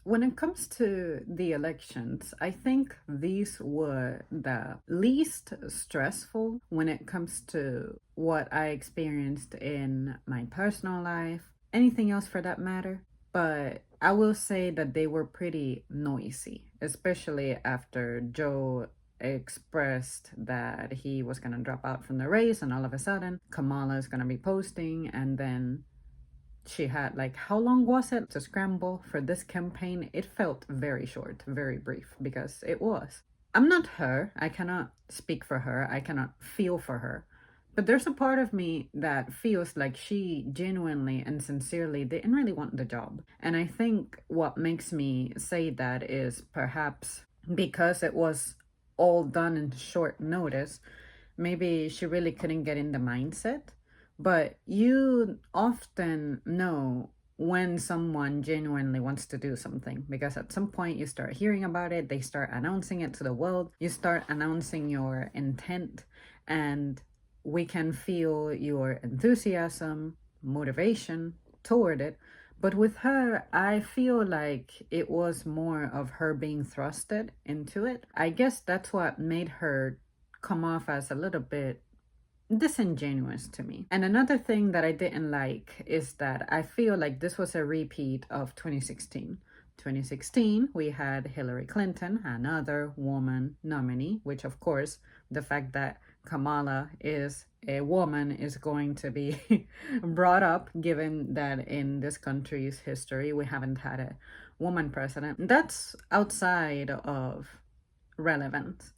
When it comes to the elections, I think these were the least stressful when it comes to what I experienced in my personal life, anything else for that matter. But I will say that they were pretty noisy, especially after Joe expressed that he was going to drop out from the race, and all of a sudden, Kamala is going to be posting, and then she had like how long was it to scramble for this campaign? It felt very short, very brief, because it was. I'm not her. I cannot speak for her. I cannot feel for her. But there's a part of me that feels like she genuinely and sincerely didn't really want the job. And I think what makes me say that is perhaps because it was all done in short notice. Maybe she really couldn't get in the mindset, but you often know when someone genuinely wants to do something, because at some point you start hearing about it, they start announcing it to the world, you start announcing your intent, and we can feel your enthusiasm, motivation toward it. But with her, I feel like it was more of her being thrusted into it. I guess that's what made her come off as a little bit disingenuous to me. And another thing that I didn't like is that I feel like this was a repeat of 2016. 2016, we had Hillary Clinton, another woman nominee, which, of course, the fact that Kamala is a woman is going to be brought up, given that in this country's history we haven't had a woman president. That's outside of relevance.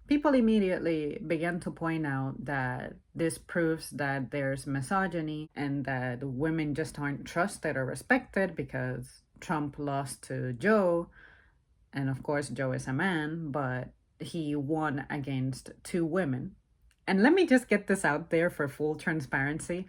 People immediately began to point out that this proves that there's misogyny and that women just aren't trusted or respected because Trump lost to Joe. And of course, Joe is a man, but he won against two women. And let me just get this out there for full transparency.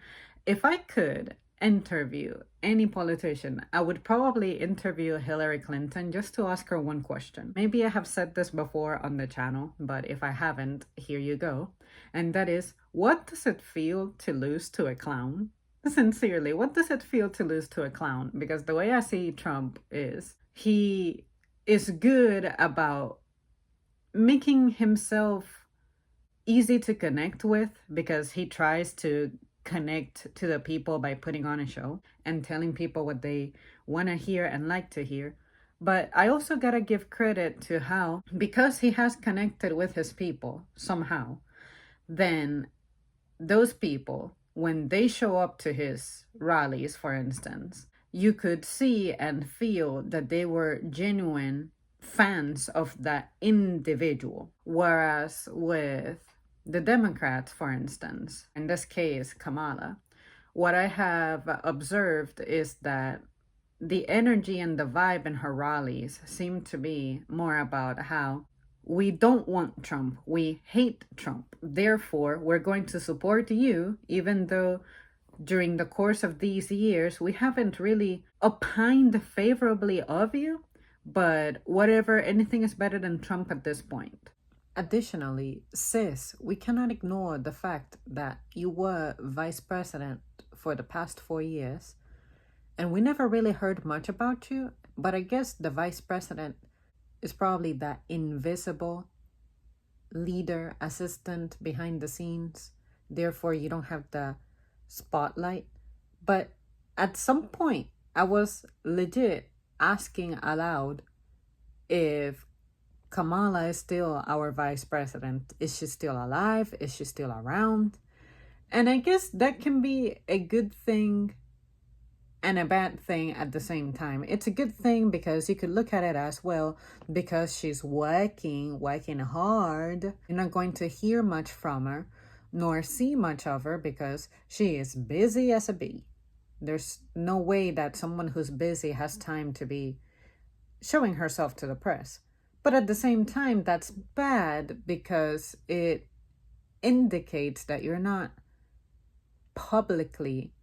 If I could interview any politician, I would probably interview Hillary Clinton just to ask her one question. Maybe I have said this before on the channel, but if I haven't, here you go. And that is, what does it feel to lose to a clown? Sincerely, what does it feel to lose to a clown? Because the way I see Trump is, he is good about making himself easy to connect with because he tries to connect to the people by putting on a show and telling people what they want to hear and like to hear. But I also gotta give credit to how, because he has connected with his people somehow, then those people, when they show up to his rallies, for instance, you could see and feel that they were genuine fans of that individual. Whereas with the Democrats, for instance, in this case, Kamala, what I have observed is that the energy and the vibe in her rallies seem to be more about how we don't want Trump, we hate Trump. Therefore, we're going to support you, even though during the course of these years we haven't really opined favorably of you. But whatever, anything is better than Trump at this point. Additionally, sis, we cannot ignore the fact that you were vice president for the past 4 years, and we never really heard much about you. But I guess the vice president is probably that invisible leader, assistant behind the scenes. Therefore, you don't have the spotlight. But at some point, I was legit asking aloud if Kamala is still our vice president. Is she still alive? Is she still around? And I guess that can be a good thing and a bad thing at the same time. It's a good thing because you could look at it as, well, because she's working hard, you're not going to hear much from her nor see much of her because she is busy as a bee. There's no way that someone who's busy has time to be showing herself to the press. But at the same time, that's bad because it indicates that you're not publicly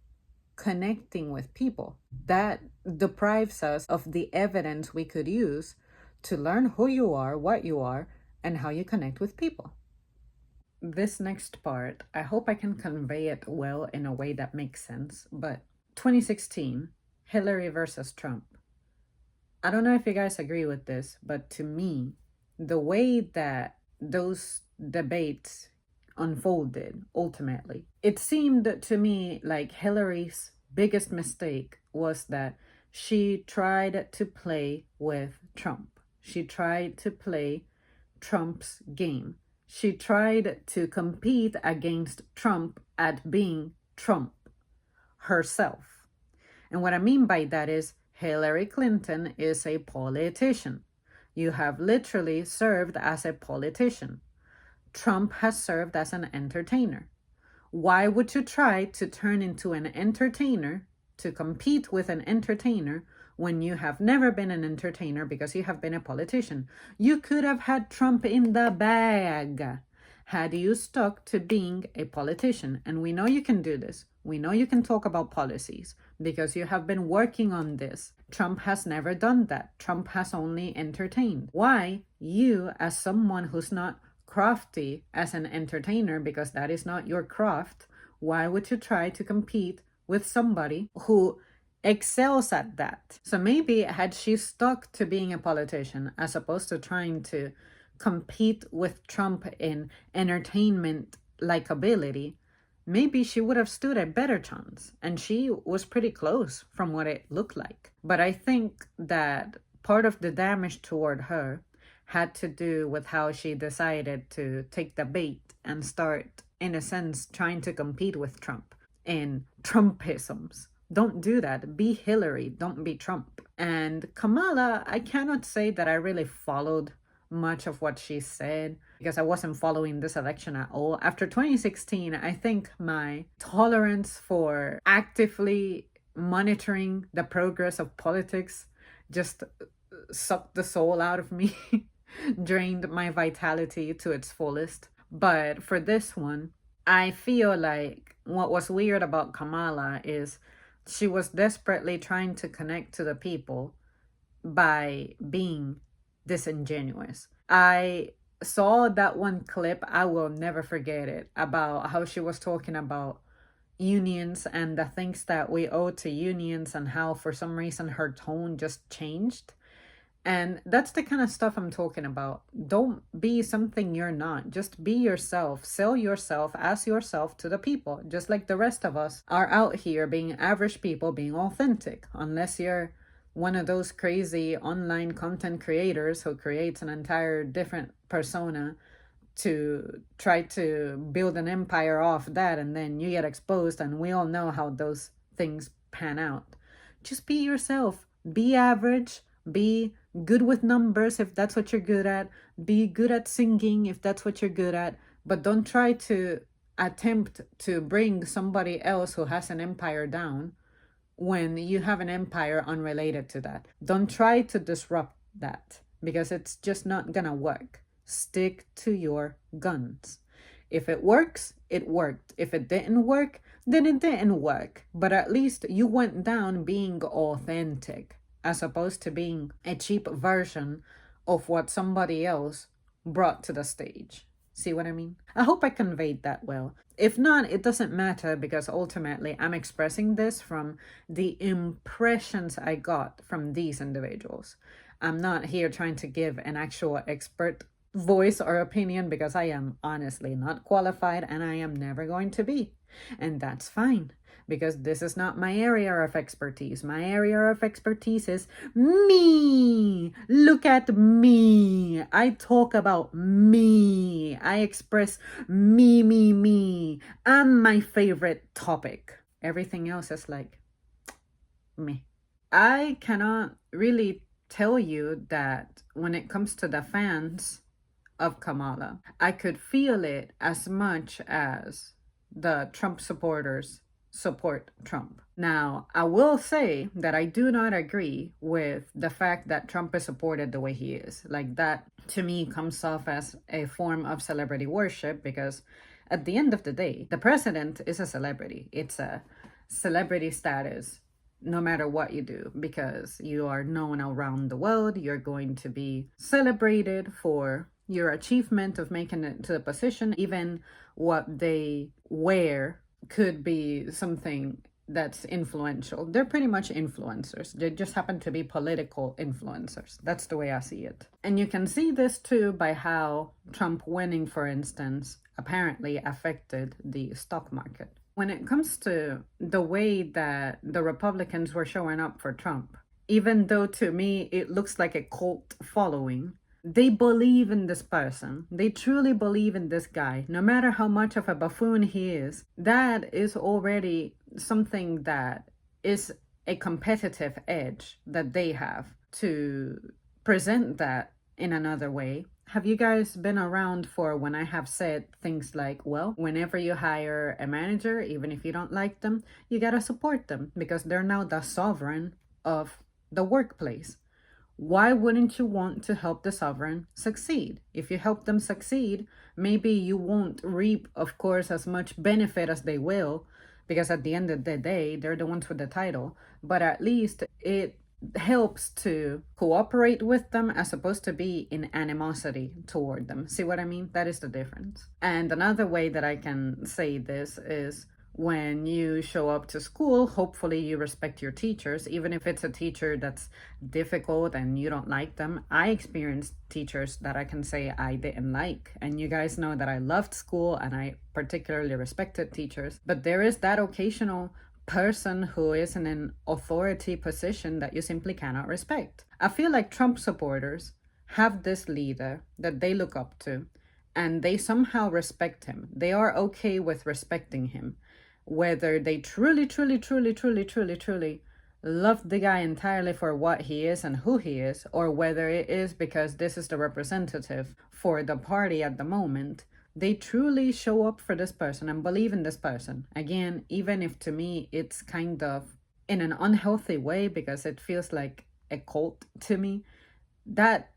connecting with people. That deprives us of the evidence we could use to learn who you are, what you are, and how you connect with people. This next part, I hope I can convey it well in a way that makes sense, but 2016, Hillary versus Trump. I don't know if you guys agree with this, but to me, the way that those debates unfolded ultimately, it seemed to me like Hillary's biggest mistake was that she tried to play with Trump. She tried to play Trump's game. She tried to compete against Trump at being Trump herself. And what I mean by that is Hillary Clinton is a politician. You have literally served as a politician. Trump has served as an entertainer. Why would you try to turn into an entertainer to compete with an entertainer when you have never been an entertainer because you have been a politician? You could have had Trump in the bag had you stuck to being a politician. And we know you can do this. We know you can talk about policies because you have been working on this. Trump has never done that. Trump has only entertained. Why you, as someone who's not crafty as an entertainer, because that is not your craft, why would you try to compete with somebody who excels at that? So maybe had she stuck to being a politician as opposed to trying to compete with Trump in entertainment likability, maybe she would have stood a better chance. And she was pretty close from what it looked like. But I think that part of the damage toward her had to do with how she decided to take the bait and start, in a sense, trying to compete with Trump in Trumpisms. Don't do that. Be Hillary, don't be Trump. And Kamala, I cannot say that I really followed much of what she said because I wasn't following this election at all. After 2016, I think my tolerance for actively monitoring the progress of politics just sucked the soul out of me, drained my vitality to its fullest. But for this one, I feel like what was weird about Kamala is she was desperately trying to connect to the people by being disingenuous. I saw that one clip, I will never forget it, about how she was talking about unions and the things that we owe to unions and how for some reason her tone just changed. And that's the kind of stuff I'm talking about. Don't be something you're not. Just be yourself. Sell yourself as yourself to the people. Just like the rest of us are out here being average people, being authentic. Unless you're one of those crazy online content creators who creates an entire different persona to try to build an empire off that, and then you get exposed, and we all know how those things pan out. Just be yourself. Be average. Be good with numbers if that's what you're good at. Be good at singing if that's what you're good at. But don't try to attempt to bring somebody else who has an empire down when you have an empire unrelated to that. Don't try to disrupt that because it's just not gonna work. Stick to your guns. If it works, it worked. If it didn't work, then it didn't work. But at least you went down being authentic, as opposed to being a cheap version of what somebody else brought to the stage. See what I mean? I hope I conveyed that well. If not, it doesn't matter because ultimately I'm expressing this from the impressions I got from these individuals. I'm not here trying to give an actual expert voice or opinion because I am honestly not qualified and I am never going to be. And that's fine because this is not my area of expertise. My area of expertise is me. Look at me. I talk about me. I express me. I'm my favorite topic. Everything else is like me. I cannot really tell you that when it comes to the fans of Kamala, I could feel it as much as the Trump supporters support Trump. Now, I will say that I do not agree with the fact that Trump is supported the way he is. Like that, to me, comes off as a form of celebrity worship because at the end of the day, the president is a celebrity. It's a celebrity status no matter what you do because you are known around the world. You're going to be celebrated for your achievement of making it to the position. Even what they wear could be something that's influential. They're pretty much influencers. They just happen to be political influencers. That's the way I see it. And you can see this too by how Trump winning, for instance, apparently affected the stock market. When it comes to the way that the Republicans were showing up for Trump, even though to me it looks like a cult following, they believe in this person. They truly believe in this guy. No matter how much of a buffoon he is, that is already something that is a competitive edge that they have to present that in another way. Have you guys been around for when I have said things like, well, whenever you hire a manager, even if you don't like them, you gotta support them because they're now the sovereign of the workplace. Why wouldn't you want to help the sovereign succeed? If you help them succeed, maybe you won't reap, of course, as much benefit as they will, because at the end of the day, they're the ones with the title. But at least it helps to cooperate with them as opposed to be in animosity toward them. See what I mean? That is the difference. And another way that I can say this is, when you show up to school, hopefully you respect your teachers, even if it's a teacher that's difficult and you don't like them. I experienced teachers that I can say I didn't like. And you guys know that I loved school and I particularly respected teachers. But there is that occasional person who is in an authority position that you simply cannot respect. I feel like Trump supporters have this leader that they look up to and they somehow respect him. They are okay with respecting him. Whether they truly love the guy entirely for what he is and who he is, or whether it is because this is the representative for the party at the moment, they truly show up for this person and believe in this person. Again, even if to me it's kind of in an unhealthy way because it feels like a cult to me, that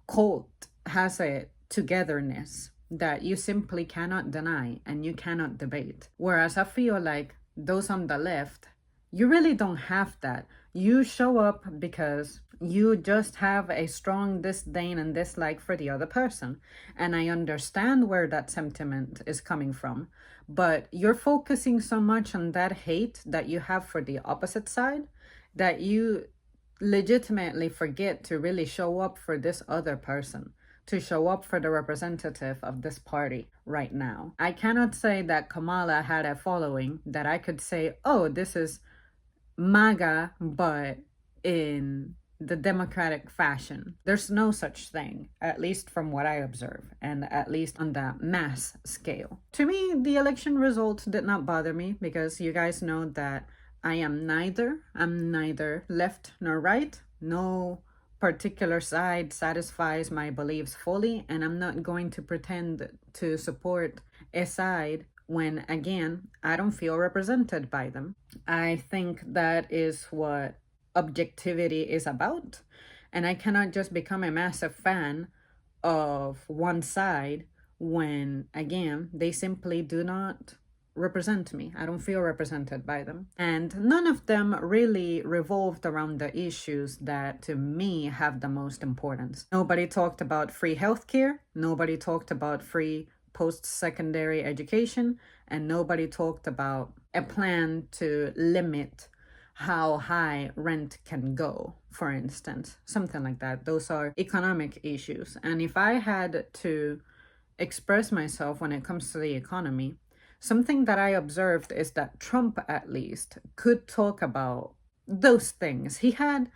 cult has a togetherness that you simply cannot deny and you cannot debate. Whereas I feel like those on the left, you really don't have that. You show up because you just have a strong disdain and dislike for the other person. And I understand where that sentiment is coming from, but you're focusing so much on that hate that you have for the opposite side that you legitimately forget to really show up for this other person, to show up for the representative of this party right now. I cannot say that Kamala had a following that I could say, oh, this is MAGA, but in the democratic fashion. There's no such thing, at least from what I observe, and at least on the mass scale. To me, the election results did not bother me because you guys know that I'm neither left nor right. No particular side satisfies my beliefs fully, and I'm not going to pretend to support a side when, again, I don't feel represented by them. I think that is what objectivity is about, and I cannot just become a massive fan of one side when, again, they simply do not represent me. I don't feel represented by them. And none of them really revolved around the issues that to me have the most importance. Nobody talked about free healthcare, nobody talked about free post-secondary education, and nobody talked about a plan to limit how high rent can go, for instance. Something like that. Those are economic issues. And if I had to express myself when it comes to the economy, something that I observed is that Trump, at least, could talk about those things. He had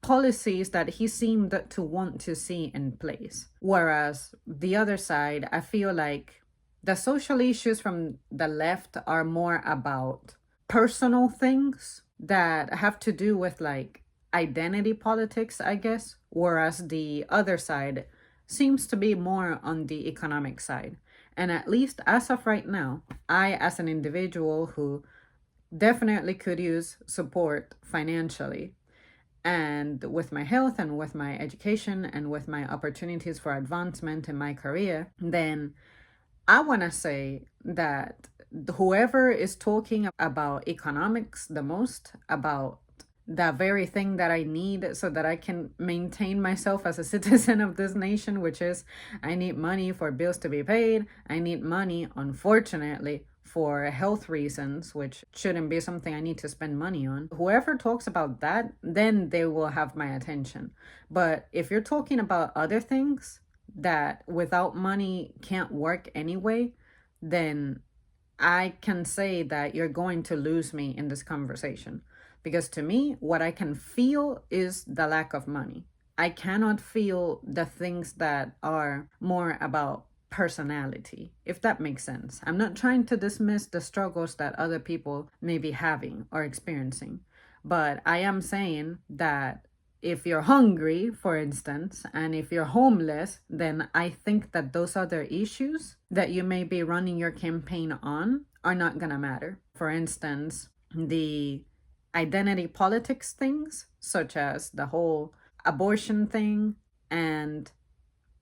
policies that he seemed to want to see in place. Whereas the other side, I feel like the social issues from the left are more about personal things that have to do with like identity politics, I guess. Whereas the other side seems to be more on the economic side. And at least as of right now, I, as an individual who definitely could use support financially, and with my health and with my education and with my opportunities for advancement in my career, then I want to say that whoever is talking about economics the most, about the very thing that I need so that I can maintain myself as a citizen of this nation, which is I need money for bills to be paid. I need money, unfortunately, for health reasons, which shouldn't be something I need to spend money on. Whoever talks about that, then they will have my attention. But if you're talking about other things that without money can't work anyway, then I can say that you're going to lose me in this conversation. Because to me, what I can feel is the lack of money. I cannot feel the things that are more about personality, if that makes sense. I'm not trying to dismiss the struggles that other people may be having or experiencing, but I am saying that if you're hungry, for instance, and if you're homeless, then I think that those other issues that you may be running your campaign on are not gonna matter. For instance, the identity politics things, such as the whole abortion thing and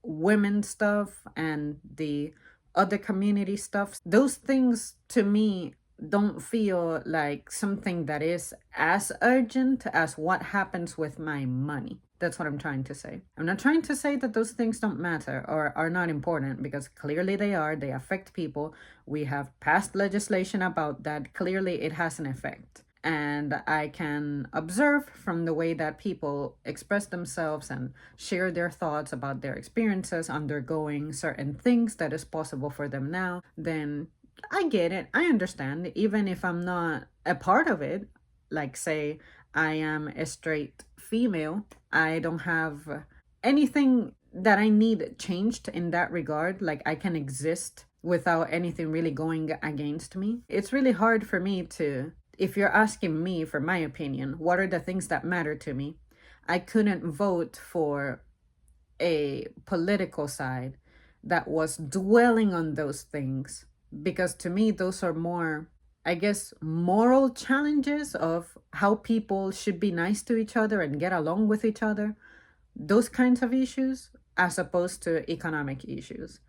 women stuff and the other community stuff, those things to me don't feel like something that is as urgent as what happens with my money. That's what I'm trying to say. I'm not trying to say that those things don't matter or are not important, because clearly they are. They affect people. We have passed legislation about that. Clearly it has an effect. And I can observe from the way that people express themselves and share their thoughts about their experiences undergoing certain things that is possible for them now, then I get it. I understand. Even if I'm not a part of it, like say I am a straight female, I don't have anything that I need changed in that regard. Like I can exist without anything really going against me. It's really hard for me to, if you're asking me for my opinion, what are the things that matter to me? I couldn't vote for a political side that was dwelling on those things, because to me, those are more, I guess, moral challenges of how people should be nice to each other and get along with each other. Those kinds of issues, as opposed to economic issues.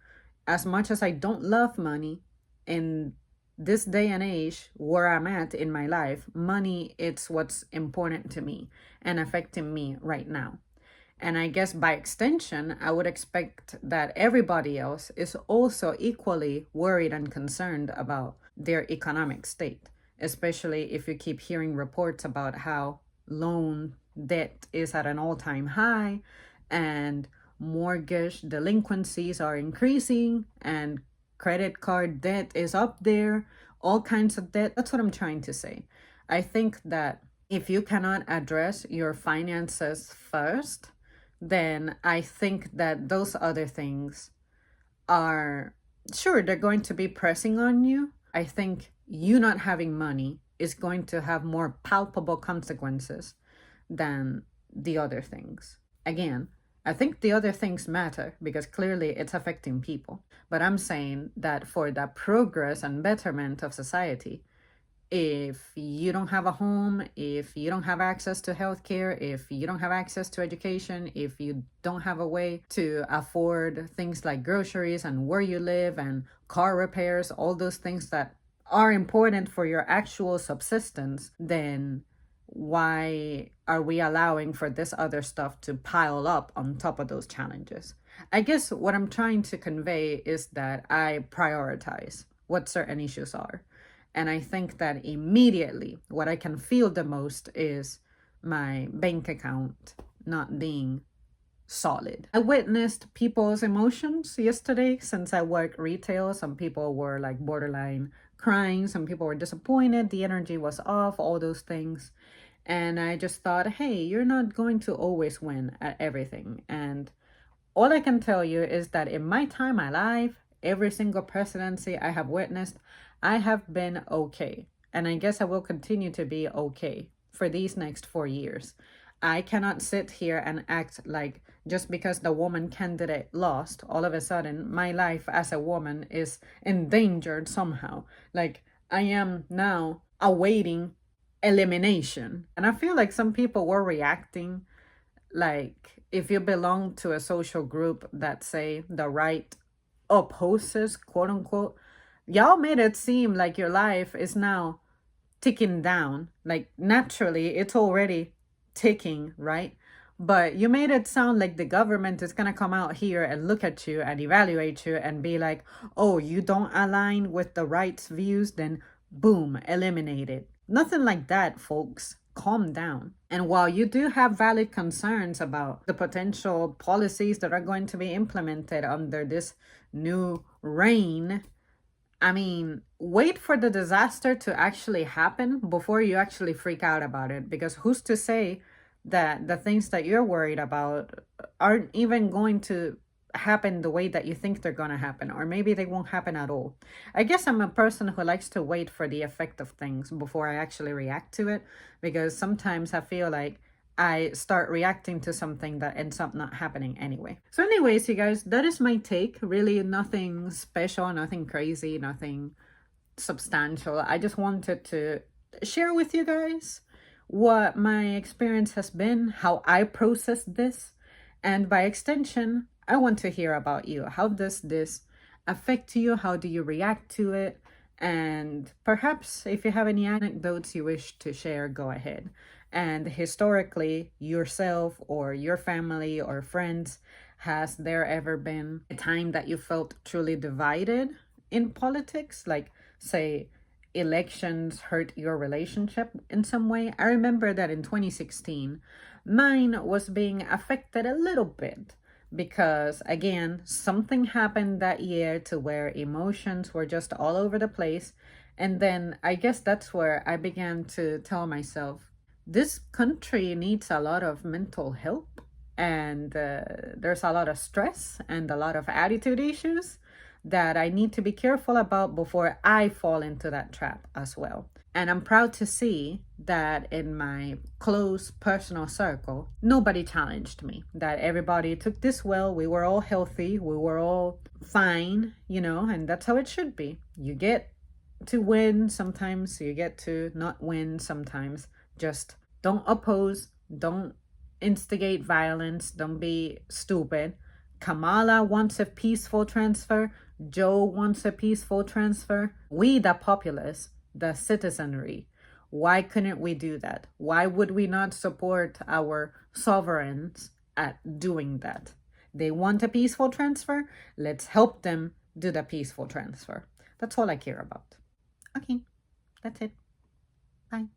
As much as I don't love money, in this day and age where I'm at in my life, money, it's what's important to me and affecting me right now. And I guess by extension, I would expect that everybody else is also equally worried and concerned about their economic state, especially if you keep hearing reports about how loan debt is at an all-time high and mortgage delinquencies are increasing and credit card debt is up there, all kinds of debt. That's what I'm trying to say. I think that if you cannot address your finances first, then I think that those other things are, sure, they're going to be pressing on you. I think you not having money is going to have more palpable consequences than the other things. Again, I think the other things matter because clearly it's affecting people. But I'm saying that for the progress and betterment of society, if you don't have a home, if you don't have access to healthcare, if you don't have access to education, if you don't have a way to afford things like groceries and where you live and car repairs, all those things that are important for your actual subsistence, then why are we allowing for this other stuff to pile up on top of those challenges? I guess what I'm trying to convey is that I prioritize what certain issues are. And I think that immediately what I can feel the most is my bank account not being solid. I witnessed people's emotions yesterday. Since I work retail, some people were like borderline crying, some people were disappointed, the energy was off, all those things. And I just thought, hey, you're not going to always win at everything. And all I can tell you is that in my time alive, every single presidency I have witnessed, I have been okay. And I guess I will continue to be okay for these next 4 years. I cannot sit here and act like just because the woman candidate lost, all of a sudden my life as a woman is endangered somehow. Like I am now awaiting elimination. And I feel like some people were reacting like if you belong to a social group that say the right opposes, quote unquote, y'all made it seem like your life is now ticking down. Like naturally, it's already ticking, right? But you made it sound like the government is going to come out here and look at you and evaluate you and be like, oh, you don't align with the right's views, then boom, eliminated. Nothing like that, folks. Calm down. And while you do have valid concerns about the potential policies that are going to be implemented under this new reign, I mean, wait for the disaster to actually happen before you actually freak out about it. Because who's to say that the things that you're worried about aren't even going to happen the way that you think they're going to happen, or maybe they won't happen at all. I guess I'm a person who likes to wait for the effect of things before I actually react to it, because sometimes I feel like I start reacting to something that ends up not happening anyway. So anyways, you guys, that is my take. Really nothing special, nothing crazy, nothing substantial. I just wanted to share with you guys what my experience has been, how I processed this, and by extension, I want to hear about you. How does this affect you? How do you react to it? And perhaps if you have any anecdotes you wish to share, go ahead. And historically, yourself or your family or friends, has there ever been a time that you felt truly divided in politics? Like, say, elections hurt your relationship in some way? I remember that in 2016, mine was being affected a little bit because, again, something happened that year to where emotions were just all over the place. And then I guess that's where I began to tell myself, this country needs a lot of mental help, and there's a lot of stress and a lot of attitude issues that I need to be careful about before I fall into that trap as well. And I'm proud to see that in my close personal circle, nobody challenged me, that everybody took this well. We were all healthy, we were all fine, and that's how it should be. You get to win sometimes, you get to not win sometimes. Just don't oppose, don't instigate violence, don't be stupid. Kamala wants a peaceful transfer. Joe wants a peaceful transfer. We, the populace, the citizenry, why couldn't we do that? Why would we not support our sovereigns at doing that? They want a peaceful transfer. Let's help them do the peaceful transfer. That's all I care about. Okay, that's it. Bye.